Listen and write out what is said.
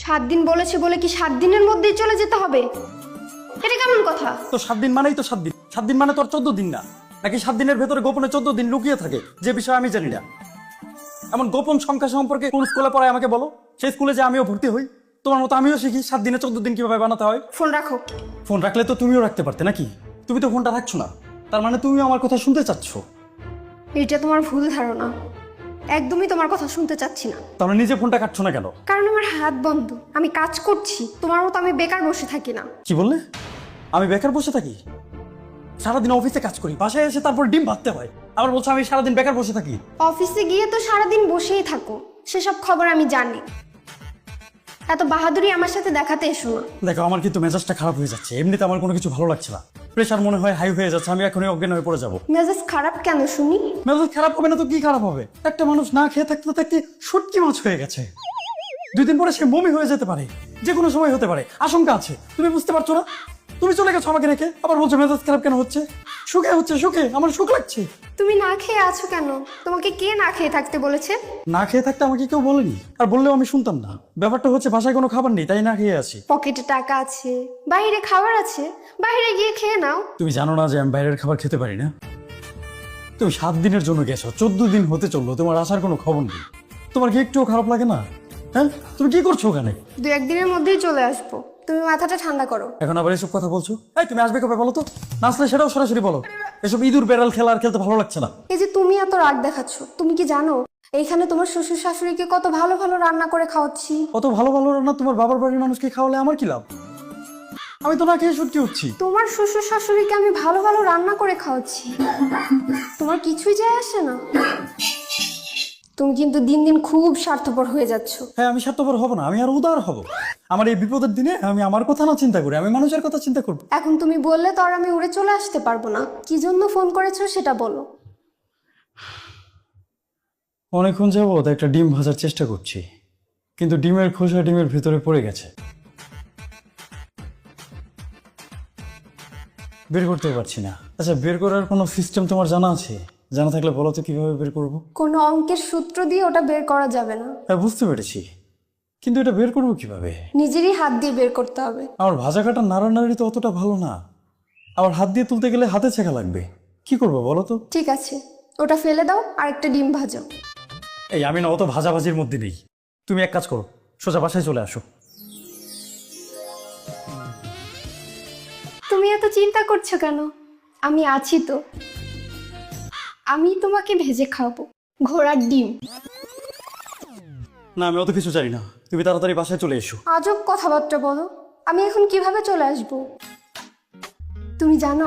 7 দিন বলেছে বলে কি 7 দিনের মধ্যেই চলে যেতে হবে? এটা কেমন কথা? তো 7 দিন মানেই তো 7 দিন। 7 দিন মানে তো আর 14 দিন না। নাকি 7 দিনের ভেতরে গোপনে 14 দিন লুকিয়ে থাকে, যে বিষয়ে আমি জানি না। এমন গোপন সংখ্যা সম্পর্কে কোন স্কুলে পড়ায় আমাকে বলো। সেই স্কুলে যে আমিও ভর্তি হই, তোমার মতো আমিও শিখি 7 দিনে 14 দিন কিভাবে বানাতে হয়। ফোন রাখো। ফোন রাখলে তো তুমিও রাখতে পারতে নাকি? তুমি তো ফোনটা রাখছো না, তার মানে তুমিও আমার কথা শুনতে চাচ্ছ। এটা তোমার ভুল ধারণা, একদমই তোমার কথা শুনতে চাচ্ছি না। তাহলে নিজে ফোনটা কাটছো না কেন? কারণ আমার হাত বন্ধ, আমি কাজ করছি। তোমার মতো আমি বেকার বসে থাকি না। কি বললে? আমি বেকার বসে থাকি? সারাদিন অফিসে কাজ করি, বাসায় এসে তারপর ডিম ভাততে হয়, আবার বলছো আমি সারাদিন বেকার বসে থাকি। অফিসে গিয়ে তো সারাদিন বসেই থাকো, সেসব খবর আমি জানি। এত বাহাদুরি আমার সাথে দেখাতে এসো না। দেখো, আমার কিন্তু মেজাজটা খারাপ হয়ে যাচ্ছে। এমনিতে আমার কোনো কিছু ভালো লাগছে না। প্রেশার মনে হয় হাই হয়ে যাচ্ছে, আমি এখনই অজ্ঞান হয়ে পড়ে যাবো। মেজাজ খারাপ কেন শুনি? মেজাজ খারাপ হবে না তো কি খারাপ হবে? একটা মানুষ না খেয়ে থাকতে থাকতে শুটকি মাছ হয়ে গেছে। 2 দিন পরে সে মমি হয়ে যেতে পারে, যে কোনো সময় হতে পারে, আশঙ্কা আছে। তুমি বুঝতে পারছো না? তুমি চলে গেছো আমাকে রেখে, আবার বলছো মেজাজ খারাপ কেন হচ্ছে? সুখে হচ্ছে, সুখে, আমার সুখ লাগছে। তুমি না খেয়ে আছো কেন? তোমাকে কে না খেয়ে থাকতে বলেছে? না খেয়ে থাকতে আমাকে কেউ বলেনি, আর বললেও আমি শুনতাম না। ব্যাপারটা হচ্ছে বাসায় কোনো খাবার নেই, তাই না খেয়ে আছি। পকেটে টাকা আছে, বাইরে খাবার আছে, বাইরে গিয়ে খেয়ে নাও। তুমি জানো না যে আমি বাইরের খাবার খেতে পারি না? তুমি 7 দিনের জন্য গেছো, 14 দিন হতে চললো, তোমার আসার কোনো খবর নেই। তোমার কি একটুও খারাপ লাগে না? হ্যাঁ, তুমি কি করছো ওখানে? 2-1 দিনের মধ্যেই চলে আসবো। তুমি মাথাটা ঠান্ডা করো। এখন আবার এসব কথা বলছো? এই, তুমি আসবে কবে বলো তো? না আসলে সেটাও সরাসরি বলো। এসব ইঁদুর বেড়াল খেলা আর খেলতে ভালো লাগছে না। এই যে তুমি এত রাগ দেখাচ্ছ, তুমি কি জানো এইখানে তোমার শ্বশুর শাশুড়িকে কত ভালো ভালো রান্না করে খাওয়াচ্ছি? কত ভালো ভালো রান্না তোমার বাবার বাড়ির মানুষকে খাওয়ালে আমার কি লাভ? আমি তো না খেয়ে শুটকি উঠছি। তোমার শ্বশুর শাশুড়িকে আমি ভালো ভালো রান্না করে খাওয়াচ্ছি, তোমার কিছুই যায় আসে না। তুমি কিন্তু দিন দিন খুব স্বার্থপর হয়ে যাচ্ছ। হ্যাঁ, আমি স্বার্থপর হব না, আমি আর উদার হব। আমার এই বিপদের দিনে আমি আমার কথা না চিন্তা করি, আমি মানুষের কথা চিন্তা করবো। এখন তুমি বললে তো আর আমি উড়ে চলে আসতে পারবো না। কি জন্য ফোন করেছো সেটা বলো। অনেকক্ষণ যাবত একটা ডিম ভাজার চেষ্টা করছি, কিন্তু ডিমের খোসা ডিমের ভিতরে পড়ে গেছে, বের করতে পারছি না। আচ্ছা, বের করার কোনো সিস্টেম তোমার জানা আছে? জানা থাকলে বলো তো কিভাবে বের করবো। কোনো অঙ্কের সূত্র দিয়ে ওটা বের করা যাবে না। হ্যাঁ, বুঝতে পেরেছি, কিন্তু এটা বের করবো কিভাবে? নিজেরই হাত দিয়ে বের করতে হবে। আমার ভাজা কাটা নাড়ানাড়ি তো অতটা ভালো না, আবার হাত দিয়ে তুলতে গেলে হাতে ছেঁকা লাগবে। কি করবো বলো তো? ঠিক আছে, ওটা ফেলে দাও আর একটা ডিম ভাজো। এই, আমি না অত ভাজাভাজির মধ্যে নেই। তুমি এক কাজ করো, সোজা বাসায় চলে আসো। তুমি এত চিন্তা করছো কেন? আমি আছি তো। আমি তোমাকে ভেজে খাওয়াবো, ঘোড়ার ডিম। না, আমি অত কিছু জানি না, তুমি তাড়াতাড়ি বাসায় চলে এসো। আজব কথাবার্তা বলো। আমি এখন কিভাবে চলে আসবো? তুমি জানো